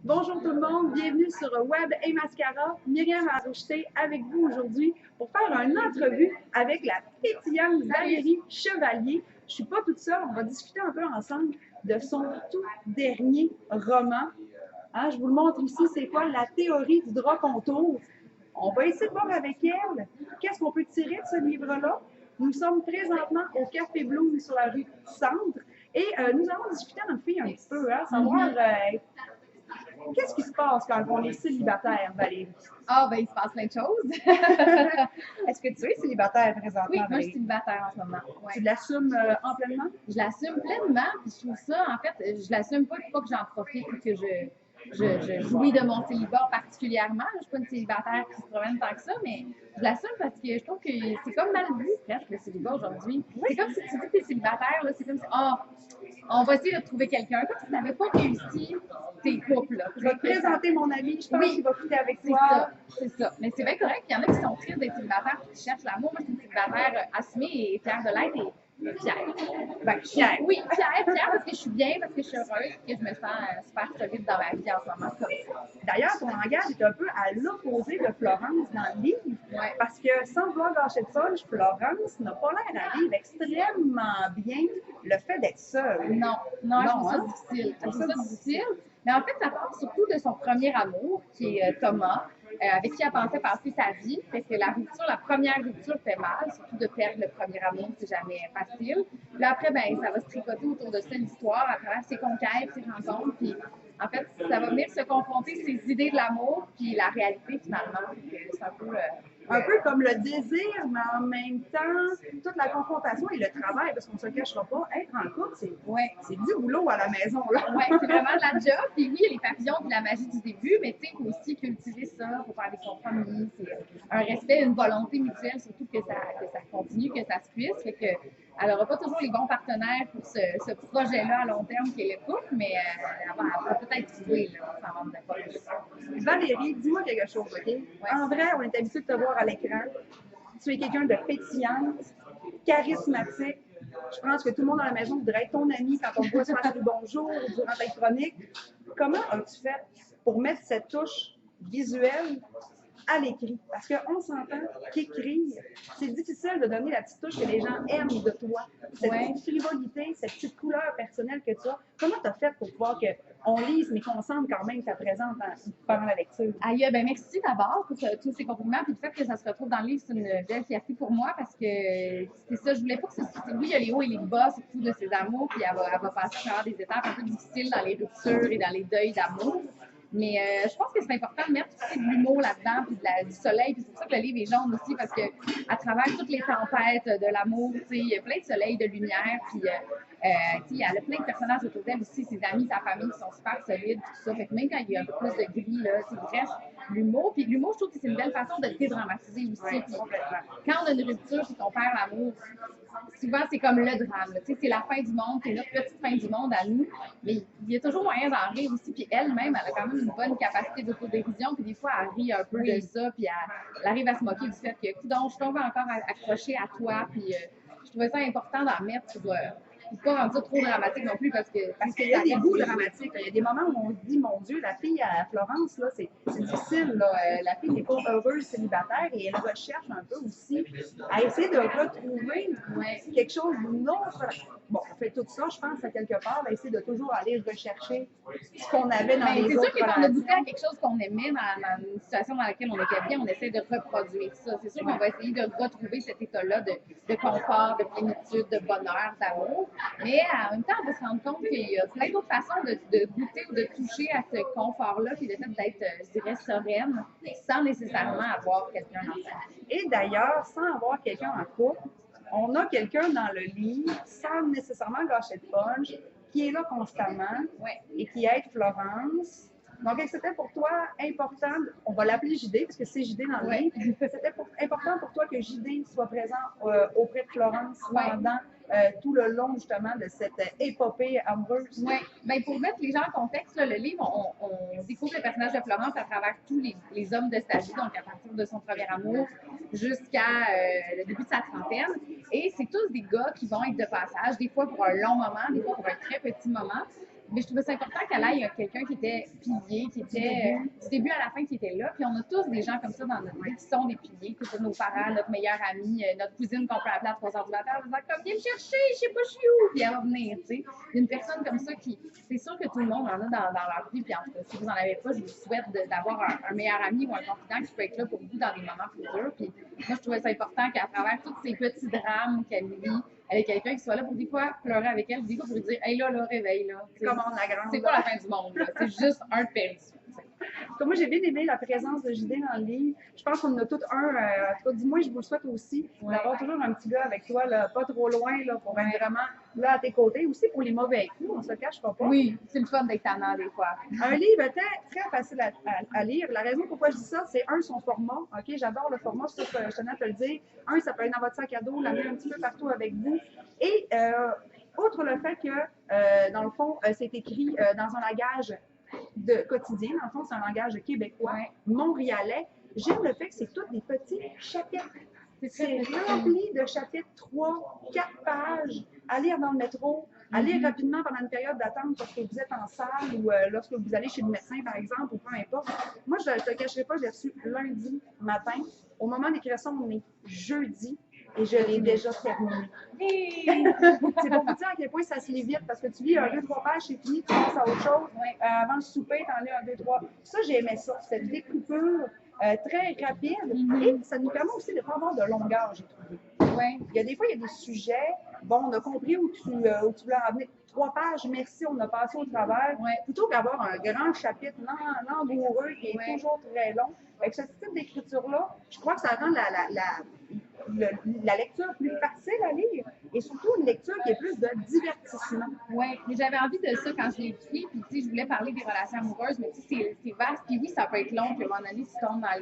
Bonjour tout le monde, bienvenue sur Web et Mascara. Myriam Arroucheté avec vous aujourd'hui pour faire une entrevue avec la pétillante Valérie Chevalier. Je suis pas toute seule, on va discuter un peu ensemble de son tout dernier roman. Je vous le montre ici, c'est quoi la théorie du drap contour. On va essayer de voir avec elle qu'est-ce qu'on peut tirer de ce livre-là. Nous sommes présentement au Café Bloom sur la rue Centre et nous allons discuter en fait un petit peu, savoir qu'est-ce qui se passe quand on est célibataire, Valérie? Ah, ben, il se passe plein de choses. Est-ce que tu es célibataire présentement, Oui, moi, je Valérie? suis célibataire en ce moment. Ouais. Tu l'assumes amplement? Je l'assume pleinement, puis je trouve ça, en fait, je l'assume pas que j'en profite ou que je jouis de mon célibat particulièrement. Je ne suis pas une célibataire qui se promène tant que ça, mais je l'assume parce que je trouve que c'est comme mal vu, presque, le célibat aujourd'hui. Oui. C'est comme si tu dis que tu es célibataire, là, c'est comme si, on va essayer de trouver quelqu'un. Comme si tu n'avais pas réussi tes couples. Là. Je vais te présenter mon ami, je pense qu'il va fitter avec toi. C'est ça. Mais c'est bien correct. Il y en a qui sont tristes d'être célibataires et qui cherchent l'amour. Moi, je suis une célibataire assumée et fière de l'être et fière. Ben, fière. Oui, fière parce que je suis bien, parce que je suis heureuse et que je me sens super solide dans ma vie en ce moment. Comme ça. D'ailleurs, ton langage est un peu à l'opposé de Florence dans le livre. Ouais. Parce que sans vouloir gâcher de punch, Florence n'a pas l'air à vivre extrêmement bien le fait d'être seule. Non, je trouve ça difficile. Je trouve ça difficile. Mais en fait, ça part surtout de son premier amour, qui est Thomas, avec qui elle pensait passer sa vie. Fait que la première rupture fait mal, surtout de perdre le premier amour, c'est jamais facile. Puis après, ben, ça va se tricoter autour de ça l'histoire, à travers ses conquêtes, ses rencontres. Puis en fait, ça va venir se confronter ses idées de l'amour, puis la réalité finalement. C'est un peu comme le désir, mais en même temps, toute la confrontation et le travail, parce qu'on ne se cachera pas, être en couple, c'est du boulot à la maison. Oui, c'est vraiment de la job. Puis oui, il y a les papillons et la magie du début, mais tu sais, il faut aussi cultiver ça, il faut faire des compromis. C'est un respect, une volonté mutuelle, surtout que ça continue, que ça se puisse. Fait que, elle n'aura pas toujours les bons partenaires pour ce projet-là à long terme qui est le couple, mais elle va peut-être trouver, là, sans rendre de poche. Valérie, dis-moi quelque chose, OK? Ouais. En vrai, on est habitué de te voir à l'écran. Tu es quelqu'un de pétillante, charismatique. Je pense que tout le monde dans la maison voudrait être ton ami quand on te voit se faire du bonjour ou durant ta chronique. Comment as-tu fait pour mettre cette touche visuelle à l'écrit? Parce qu'on s'entend qu'écrire, c'est difficile de donner la petite touche que les gens aiment de toi. Cette petite frivolité, cette petite couleur personnelle que tu as. Comment tu as fait pour pouvoir qu'on lise, mais qu'on sente quand même ta présence pendant la lecture? Aïe, ben merci d'abord pour tous ces compliments. Puis le fait que ça se retrouve dans le livre, c'est une belle fierté pour moi parce que c'est ça, je voulais pas que ce soit. Oui, il y a les hauts et les bas, surtout de ses amours, puis elle va passer par des étapes un peu difficiles dans les ruptures et dans les deuils d'amour. Mais je pense que c'est important de mettre aussi de l'humour là-dedans, puis du soleil. Puis c'est pour ça que le livre est jaune aussi, parce que à travers toutes les tempêtes de l'amour, il y a plein de soleil, de lumière. Puis elle a plein de personnages autour d'elle aussi, ses amis, sa famille qui sont super solides, tout ça. Fait que même quand il y a un peu plus de gris, là, il reste l'humour. Puis l'humour, je trouve que c'est une belle façon de dédramatiser aussi. Puis, quand on a une rupture et qu'on perd l'amour, souvent c'est comme le drame. C'est la fin du monde, c'est notre petite fin du monde à nous. Mais il y a toujours moyen d'en rire aussi. Puis elle-même, elle a quand même une bonne capacité d'autodérision. Puis des fois, elle rit un peu de ça. Puis elle arrive à se moquer du fait que, coudonc, je tombe encore accrochée à toi. Puis je trouvais ça important d'en mettre pour pas rendre ça trop dramatique non plus parce qu'il y a des bouts dramatiques. Il y a des moments où on se dit, mon Dieu, la fille à Florence, là, c'est difficile. Là. La fille n'est pas heureuse célibataire et elle recherche un peu aussi à essayer de retrouver quelque chose d'une autre. Bon, on fait tout ça, je pense, à quelque part, à essayer de toujours aller rechercher ce qu'on avait dans les autres relations. C'est sûr que quand on a goûté à quelque chose qu'on aimait dans une situation dans laquelle on était bien, on essaie de reproduire ça. C'est sûr qu'on va essayer de retrouver cet état-là de confort, de plénitude, de bonheur, d'amour. Mais en même temps, on va se rendre compte qu'il y a plein d'autres façons de goûter ou de toucher à ce confort-là, puis le fait d'être, je dirais, sereine, sans nécessairement avoir quelqu'un en face. Et d'ailleurs, sans avoir quelqu'un en couple, on a quelqu'un dans le lit, sans nécessairement gâcher de punch, qui est là constamment et qui aide Florence. Donc, c'était pour toi important, on va l'appeler JD, parce que c'est JD dans le livre, c'était important pour toi que JD soit présent auprès de Florence pendant tout le long, justement, de cette épopée amoureuse. Oui, bien, pour mettre les gens en contexte, là, le livre, on découvre le personnage de Florence à travers tous les hommes de sa vie, donc à partir de son premier amour jusqu'à le début de sa trentaine. Et c'est tous des gars qui vont être de passage, des fois pour un long moment, des fois pour un très petit moment. Mais je trouvais ça important qu'elle aille quelqu'un qui était pilier, qui était du début à la fin, qui était là. Puis on a tous des gens comme ça dans notre vie qui sont des piliers, que ce soit nos parents, notre meilleur ami, notre cousine qu'on peut appeler à 3 heures du matin en disant comme viens me chercher, je sais pas je suis où, puis elle va venir, tu sais. Une personne comme ça qui, c'est sûr que tout le monde en a dans leur vie, puis en tout cas, si vous en avez pas, je vous souhaite d'avoir un meilleur ami ou un confident qui peut être là pour vous dans des moments plus durs. Puis moi, je trouvais ça important qu'à travers tous ces petits drames qu'elle vit, avec quelqu'un qui soit là pour des fois pleurer avec elle, des fois pour lui dire hey là, réveille là. Comment on aggrande. C'est pas la fin du monde, là. C'est juste un de perdu. Moi, j'ai bien aimé la présence de JD dans le livre. Je pense qu'on en a tous un. En tout cas, du moins, je vous le souhaite aussi, d'avoir toujours un petit gars avec toi, là, pas trop loin, là, pour être vraiment là à tes côtés. Aussi pour les mauvais coups, on se le cachera pas. Oui, c'est le fun d'être tannant des fois. Un livre très facile à lire. La raison pourquoi je dis ça, c'est son format. OK, j'adore le format, ça, je tenais à te le dire. Ça peut être dans votre sac à dos, l'amener un petit peu partout avec vous. Et outre le fait que, dans le fond, c'est écrit dans un langage quotidien, dans le fond, c'est un langage québécois, montréalais. J'aime le fait que c'est tous des petits chapitres. C'est rempli de chapitres, 3, 4 pages, à lire dans le métro, à lire rapidement pendant une période d'attente parce que vous êtes en salle ou lorsque vous allez chez le médecin, par exemple, ou peu importe. Moi, je ne te cacherai pas, je l'ai reçu lundi matin. Au moment d'écrire ça, on est jeudi. Et je l'ai déjà terminé. C'est pour vous dire à quel point ça se lit vite, parce que tu lis 2-3 pages, c'est fini, tu passes à autre chose. Avant le souper, tu en lis 1-2-3. Ça, j'aimais ça, cette découpure très rapide. Et ça nous permet aussi de ne pas avoir de longueur, j'ai trouvé. Il y a des fois, il y a des sujets, bon, on a compris où tu voulais en venir. 3 pages, merci, on a passé au travers. Plutôt qu'avoir un grand chapitre langoureux qui est toujours très long. Avec ce type d'écriture-là, je crois que ça rend la lecture plus facile à lire et surtout une lecture qui est plus de divertissement. Oui, mais j'avais envie de ça quand je l'ai écrit, puis tu sais, je voulais parler des relations amoureuses, mais tu sais, c'est vaste, puis oui, ça peut être long, puis à un moment donné, tu tombes dans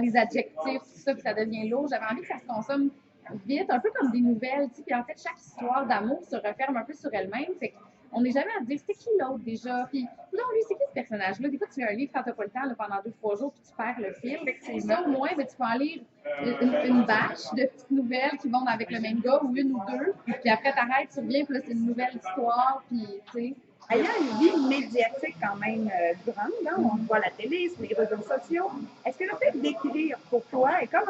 les adjectifs, tout ça, puis ça devient lourd. J'avais envie que ça se consomme vite, un peu comme des nouvelles, tu sais, puis en fait, chaque histoire d'amour se referme un peu sur elle-même, fait on n'est jamais à dire c'était qui l'autre déjà, puis non, lui, c'est qui ce personnage-là? Des fois, tu lis un livre quand tu n'as pas le temps là, pendant 2-3 jours, puis tu perds le fil. Ça, au moins, ben, tu peux en lire une bâche de petites nouvelles qui vont avec le même gars, ou une ou deux, puis après, t'arrêtes, tu reviens, puis là, c'est une nouvelle histoire, puis tu sais. Il y a une vie médiatique quand même grande, hein? On voit la télé, sur les réseaux sociaux. Est-ce que le fait d'écrire pour toi est comme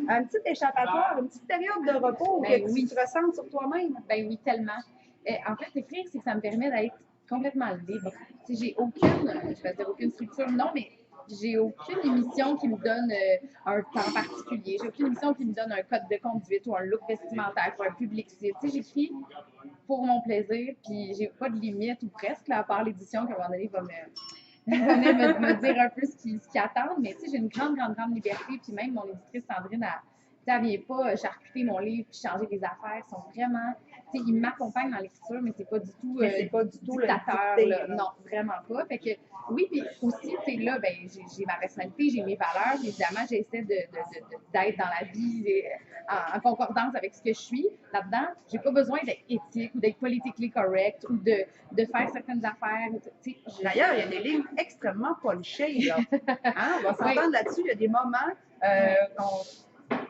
un petit échappatoire, une petite période de repos que tu te ressens sur toi-même? Ben oui, tellement. En fait, écrire, c'est que ça me permet d'être complètement libre. J'ai aucune structure, non, mais j'ai aucune émission qui me donne un temps particulier. J'ai aucune émission qui me donne un code de conduite ou un look vestimentaire pour un public cible. J'écris pour mon plaisir, puis j'ai pas de limite ou presque, là, à part l'édition qu'à un moment donné va me dire un peu ce qui attend. Mais j'ai une grande liberté, puis même mon éditrice Sandrine, elle vient pas charcuter mon livre puis changer les affaires. Ils sont vraiment... Ils m'accompagnent dans l'écriture, mais c'est pas du tout dictateur. Non, vraiment pas. Fait que, oui, puis aussi, là, ben, j'ai ma personnalité, j'ai mes valeurs. Évidemment, j'essaie d'être dans la vie en concordance avec ce que je suis. Là-dedans, j'ai pas besoin d'être éthique ou d'être politically correct ou de faire certaines affaires. D'ailleurs, il y a des livres extrêmement punchés, là. Hein? On va s'entendre là-dessus. Il y a des moments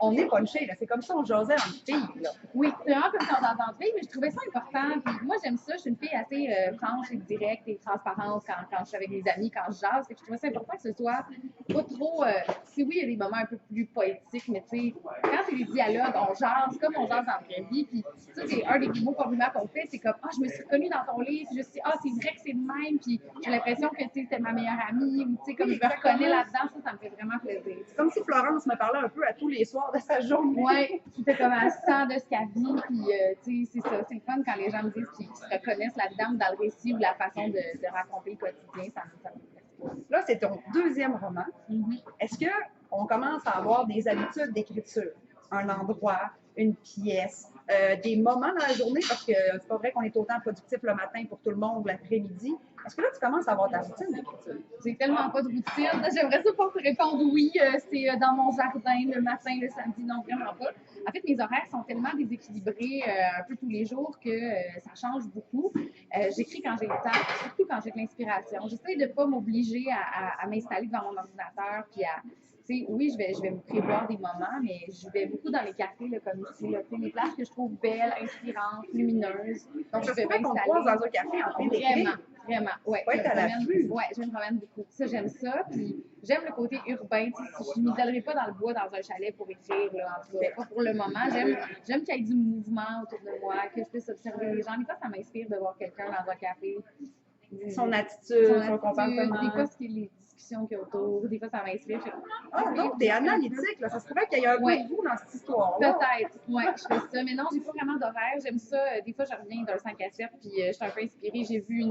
on est punché, là. C'est comme ça on jasait en filles, là. Oui, c'est vraiment comme ça on entend filles, mais je trouvais ça important. Puis moi, j'aime ça. Je suis une fille assez franche et directe et transparente quand je suis avec mes amis, quand je jase. Fait que je trouvais ça important que ce soit pas trop... oui, il y a des moments un peu plus poétiques, mais tu sais, quand c'est des dialogues, on jase comme on jase dans la vraie vie. Puis ça, c'est un des mots compliments qu'on fait. C'est comme, je me suis reconnue dans ton livre. Puis je me suis dit, c'est vrai que c'est le même. Puis j'ai l'impression que c'était ma meilleure amie. Ou tu sais, comme je me reconnais là-dedans, ça me fait vraiment plaisir. C'est comme si Florence me parlait un peu à tous les soirs de sa journée. Oui, c'était comme un sang de ce qu'elle vit, puis c'est ça, c'est le fun quand les gens me disent qu'ils se reconnaissent là-dedans dans le récit ou la façon de raconter le quotidien, ça me fait. Là, c'est ton deuxième roman. Est-ce qu'on commence à avoir des habitudes d'écriture? Un endroit, une pièce, des moments dans la journée, parce que c'est pas vrai qu'on est autant productif le matin pour tout le monde ou l'après-midi. Est-ce que là, tu commences à avoir ta routine d'écriture? J'ai tellement pas de routine. J'aimerais ça pas te répondre oui, c'est dans mon jardin le matin, le samedi, non, vraiment pas. En fait, mes horaires sont tellement déséquilibrés un peu tous les jours que ça change beaucoup. J'écris quand j'ai le temps, surtout quand j'ai de l'inspiration. J'essaie de pas m'obliger à m'installer devant mon ordinateur puis oui, je vais me prévoir des moments, mais je vais beaucoup dans les cafés, là, comme ici, là, les places que je trouve belles, inspirantes, lumineuses. Donc, je vais qu'on croise dans un café en train d'écrire. Vraiment, ouais. Ouais, t'as la vue. Ouais, je me promène beaucoup. Ça, j'aime ça. Puis j'aime le côté urbain. Tu sais, je ne m'isolerai pas dans le bois, dans un chalet pour écrire, là, en tout cas. Pas pour le moment. J'aime qu'il y ait du mouvement autour de moi, que je puisse observer les gens. Des fois, ça m'inspire de voir quelqu'un dans un café. Son attitude, son comportement. Des fois, les discussions qu'il y a autour. Des fois, ça m'inspire. Ah, donc, t'es analytique, là. Ça se pourrait qu'il y ait un peu de vous dans cette histoire-là. Peut-être, oui, je fais ça. Mais non, j'ai pas vraiment d'horaire. J'aime ça. Des fois, je reviens d'un 5 à 7, puis je suis un peu inspirée. J'ai vu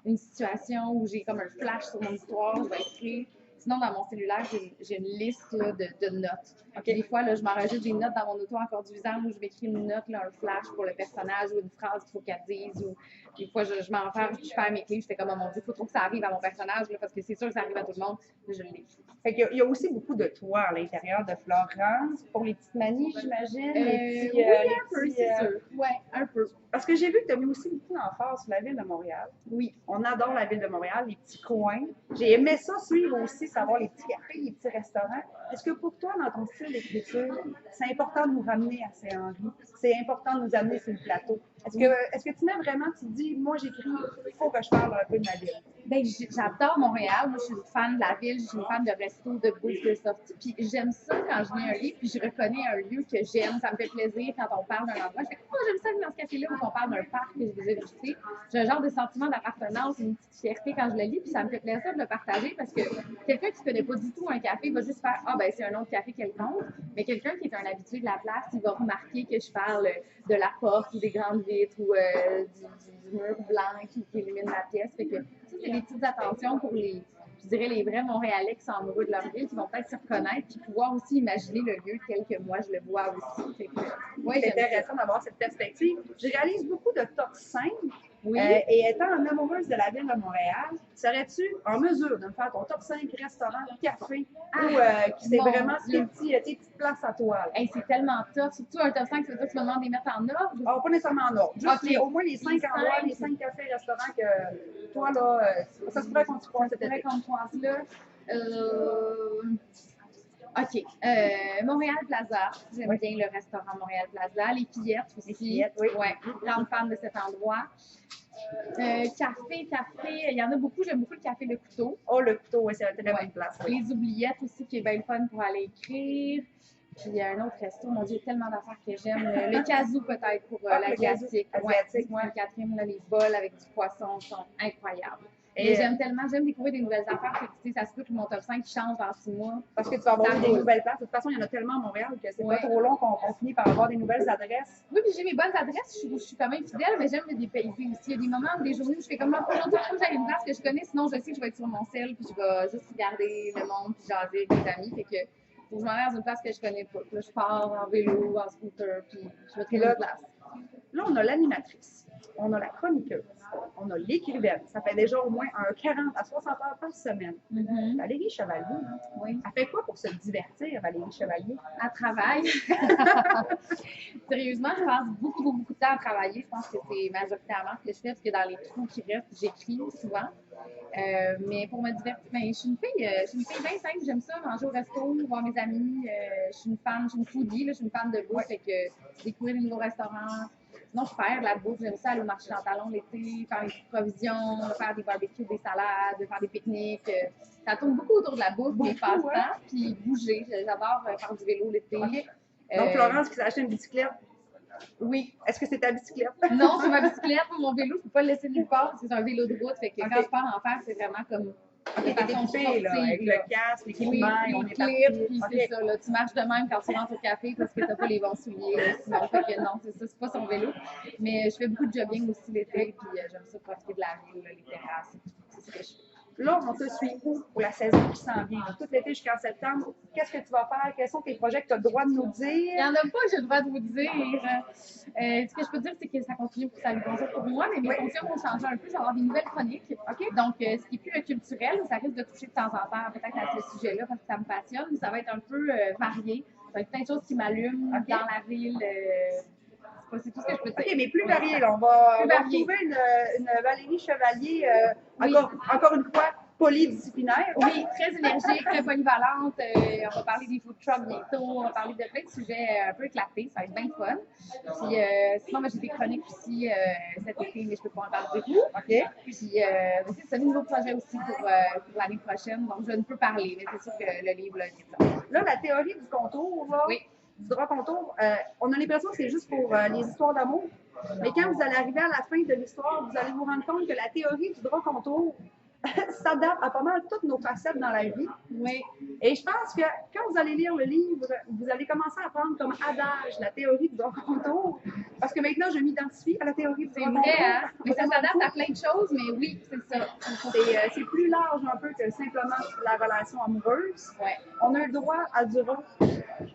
une situation où j'ai comme un flash sur mon histoire, je vais écrire. Sinon, dans mon cellulaire, j'ai une liste là, de notes. Okay. Des fois, là, je m'enregistre des notes dans mon auto en conduisant où je m'écris une note, là, un flash pour le personnage ou une phrase qu'il faut qu'elle dise. Ou des fois, je m'enferme, je perds mes clés, je fais comme, oh mon Dieu, il faut trop que ça arrive à mon personnage là, parce que c'est sûr que ça arrive à tout le monde. Là, je l'écris. Fait qu'il y a aussi beaucoup de toi à l'intérieur de Florence pour les petites manies, j'imagine. Oui, un peu, c'est sûr. Oui, un peu. Parce que j'ai vu que tu as mis aussi beaucoup d'emphase sur la ville de Montréal. Oui. On adore la ville de Montréal, les petits coins. J'ai aimé ça suivre aussi, savoir les petits cafés, les petits restaurants. Est-ce que pour toi, dans ton style d'écriture, c'est important de nous ramener à Saint-Henri? C'est important de nous amener sur le plateau? Est-ce que tu mets vraiment, tu te dis, moi j'écris, il faut que je parle un peu de ma ville? Ben, j'adore Montréal. Moi, je suis une fan de la ville. Je suis une fan de resto, de bouffe, de sortie. Puis j'aime ça quand je lis un livre, puis je reconnais un lieu que j'aime. Ça me fait plaisir quand on parle d'un endroit. Je fais, oh, j'aime ça aller dans ce café-là ou qu'on parle d'un parc que j'ai déjà visité. J'ai un genre de sentiment d'appartenance, une petite fierté quand je le lis, puis ça me fait plaisir de le partager parce que quelqu'un qui ne connaît pas du tout un café va juste faire, ah, ben, c'est un autre café quelconque. Mais quelqu'un qui est un habitué de la place, il va remarquer que je parle de la porte ou des grandes vitres ou du mur blanc qui illumine la pièce. Fait que, c'est des petites attentions pour je dirais, les vrais Montréalais qui sont amoureux de leur ville, qui vont peut-être se reconnaître, puis pouvoir aussi imaginer le lieu tel que moi je le vois aussi. Oui, c'est intéressant d'avoir cette perspective. Je réalise beaucoup de top 5. Oui. Et étant amoureuse de la ville de Montréal, serais-tu en mesure de me faire ton top 5 restaurants, cafés, ou qui c'est vraiment tes petites places à toi? Hey, c'est tellement tough. Surtout un top 5, ça veut dire que tu me demandes de les mettre en ordre? Ah, pas nécessairement en ordre. Juste okay. Au moins les 5 endroits, les 5 cafés, restaurants que toi, là, ça se pourrait qu'on te croise cet été. Ça se pourrait qu'on te croise là. OK. Montréal Plaza. J'aime bien le restaurant Montréal Plaza. Les Pillettes aussi. Les Pillettes, oui. Ouais, grande fan de cet endroit. Café. Il y en a beaucoup. J'aime beaucoup le café Le Couteau. Oh, Le Couteau, oui, c'est une très bonne place. Oui. Les Oubliettes aussi, qui est bien fun pour aller écrire. Puis il y a un autre resto, mon Dieu, tellement d'affaires que j'aime. Le Kazoo peut-être pour l'asiatique. Asiatique, ouais. Catherine, là, les bols avec du poisson sont incroyables. Et j'aime découvrir des nouvelles affaires. Que, tu sais, ça se peut que mon top 5 change dans 6 mois. Parce que tu vas avoir des nouvelles places. De toute façon, il y en a tellement à Montréal que c'est pas trop long qu'on finit par avoir des nouvelles adresses. Oui, puis j'ai mes bonnes adresses. Je suis quand même fidèle, mais j'aime me dépayser aussi. Il y a des moments, des journées où je fais comme aujourd'hui, il faut que j'aille une place que je connais. Sinon, je sais que je vais être sur mon sel, puis je vais juste regarder le monde, puis jaser avec des amis. Fait que faut que je m'en aille dans une place que je connais pas. Là, je pars en vélo, en scooter, puis je vais trouver une place. Là, on a l'animatrice, on a la chroniqueuse, on a l'écrivaine. Ça fait déjà au moins 40 à 60 heures par semaine. Valérie Chevalier, oui. Elle fait quoi pour se divertir, Valérie Chevalier? Elle travaille. Sérieusement, je passe beaucoup de temps à travailler. Je pense que c'est majoritairement ce que je fais, parce que dans les trous qui restent, j'écris souvent. Mais pour me divertir, je suis une fille bien simple. J'aime ça, manger au resto, voir mes amis. Je suis une foodie, je suis une fan de bouffe, fait que découvrir des nouveaux restaurants. Sinon, faire la bouffe, j'aime ça, aller au marché dans talon l'été, faire des petites provisions, faire des barbecues, des salades, faire des pique-niques. Ça tourne beaucoup autour de la bouffe, mes passe-temps, puis bouger. J'adore faire du vélo l'été. Okay. Donc, Florence qui s'est acheté une bicyclette. Oui. Est-ce que c'est ta bicyclette? Non, c'est ma bicyclette. Mon vélo, je ne peux pas le laisser nulle part. C'est un vélo de route. Fait que quand je pars en faire, c'est vraiment comme. T'es équipé, là, avec le casque, l'équipement, on est parti. Puis c'est ça, là, tu marches de même quand tu rentres au café parce que t'as pas les bons souliers. Sinon, fait que non, c'est ça, c'est pas son vélo. Mais je fais beaucoup de jogging aussi l'été, puis j'aime ça profiter de la ville, les terrasses, c'est ce que je fais. Là, on te suit où pour la saison qui s'en vient? Tout l'été jusqu'en septembre, qu'est-ce que tu vas faire? Quels sont tes projets que tu as le droit de nous dire? Il n'y en a pas que j'ai le droit de vous dire. Ce que je peux dire, c'est que ça continue pour ça le bonjour pour moi, mais mes fonctions vont changer un peu. Je vais avoir des nouvelles chroniques. Okay? Donc, ce qui est plus culturel, ça risque de toucher de temps en temps peut-être à ce sujet-là parce que ça me passionne, mais ça va être un peu varié. Ça va être plein de choses qui m'allument dans la ville. C'est tout ce que je peux dire. OK, mais plus varié. Là. On va trouver une Valérie Chevalier, encore une fois, polydisciplinaire. Oui, très énergique, très polyvalente. On va parler des food trucks bientôt. On va parler de plein de sujets un peu éclatés. Ça va être bien fun. Puis sinon, moi, j'ai des chroniques aussi cet été, mais je peux pas en parler beaucoup. OK. Puis c'est un nouveau projet aussi pour l'année prochaine. Donc, je ne peux parler, mais c'est sûr que le livre, là, il est ça. Là, la théorie du contour, là, Oui. du drap contour, on a l'impression que c'est juste pour les histoires d'amour. Mais quand vous allez arriver à la fin de l'histoire, vous allez vous rendre compte que la théorie du drap contour s'adapte à pas mal toutes nos facettes dans la vie. Oui. Et je pense que quand vous allez lire le livre, vous allez commencer à prendre comme adage la théorie du drap contour. Parce que maintenant, je m'identifie à la théorie du C'est drap contour. vrai, hein? Mais ça s'adapte à plein de choses, mais oui, c'est ça. C'est plus large un peu que simplement la relation amoureuse. Ouais. On a le droit à du rouge.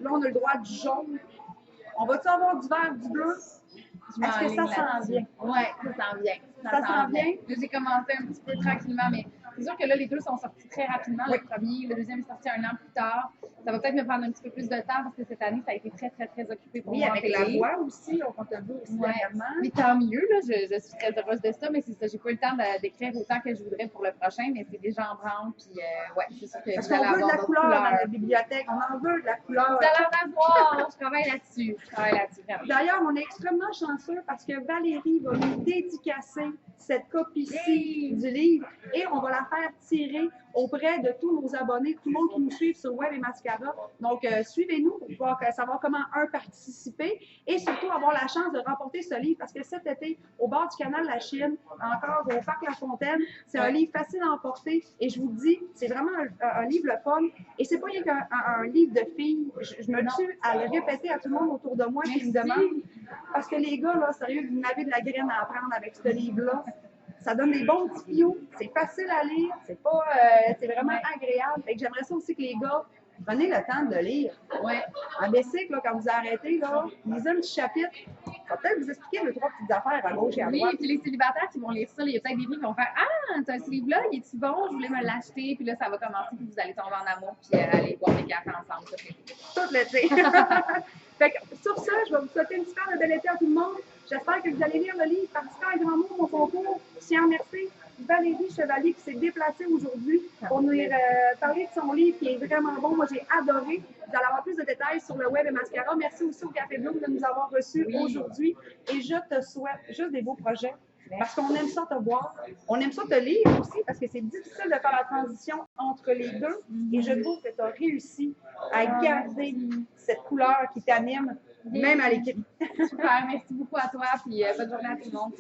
Là, on a le droit du jaune. On va-tu avoir du vert, du bleu? Est-ce que ça s'en vient? Oui, ça s'en vient. Ça s'en vient? Là, j'ai commencé un petit peu tranquillement, mais c'est sûr que là, les deux sont sortis très rapidement. Oui. Le premier, le deuxième est sorti un an plus tard. Ça va peut-être me prendre un petit peu plus de temps parce que cette année, ça a été très, très, très occupé pour Oui, moi en avec la télé. voix aussi, on compte le vu aussi Ouais. dernièrement. Mais tant mieux, là, je suis très heureuse de ça, mais c'est ça, j'ai pas eu le temps d'écrire autant que je voudrais pour le prochain, mais c'est déjà en branle, puis ouais, c'est sûr que Parce vous allez qu'on veut de avoir la d'autres couleur dans couleurs. la bibliothèque. On en veut de la couleur. Vous allez en avoir, je travaille là-dessus, vraiment. D'ailleurs, on est extrêmement chanceux parce que Valérie va nous dédicacer cette copie-ci du livre et on va la faire tirer auprès de tous nos abonnés, tout le monde qui nous suit sur Web et Mascara. Donc, suivez-nous pour pouvoir savoir comment, participer et surtout avoir la chance de remporter ce livre parce que cet été, au bord du canal de la Chine, encore au Parc La Fontaine, c'est un livre facile à emporter et je vous dis, c'est vraiment un livre le fun et c'est pas rien qu'un livre de filles. Je me tue à le répéter à tout le monde autour de moi qui me demande parce que les gars, là, sérieux, vous n'avez de la graine à apprendre avec ce livre-là. Ça donne des bons petits pions, c'est facile à lire, c'est vraiment agréable. Fait que j'aimerais ça aussi que les gars prenez le temps de le lire. Ouais. En bicycle, là, quand vous arrêtez, là, lisez un petit chapitre. Ça va peut-être vous expliquer deux, trois petites affaires à gauche et à Oui, droite. puis les célibataires qui vont lire ça, il y a peut-être des filles qui vont faire ah, t'as ce livre-là, il est-tu bon, je voulais me l'acheter, puis là, ça va commencer, puis vous allez tomber en amour, puis aller boire des cafés ensemble. Tout l'été. Fait que, sur ça, je vais vous souhaiter une super belle été à tout le monde. J'espère que vous allez lire le livre, participer à un grand mot, mon concours. Je tiens à remercier Valérie Chevalier qui s'est déplacée aujourd'hui pour nous parler de son livre qui est vraiment bon. Moi, j'ai adoré. Vous allez avoir plus de détails sur le web et Mascara. Merci aussi au Café Bloom de nous avoir reçus aujourd'hui. Et je te souhaite juste des beaux projets. Parce qu'on aime ça te voir. On aime ça te lire aussi parce que c'est difficile de faire la transition entre les deux. Et je trouve que tu as réussi à garder cette couleur qui t'anime, même à l'écrit. Super, merci beaucoup à toi, puis bonne journée à tout le monde.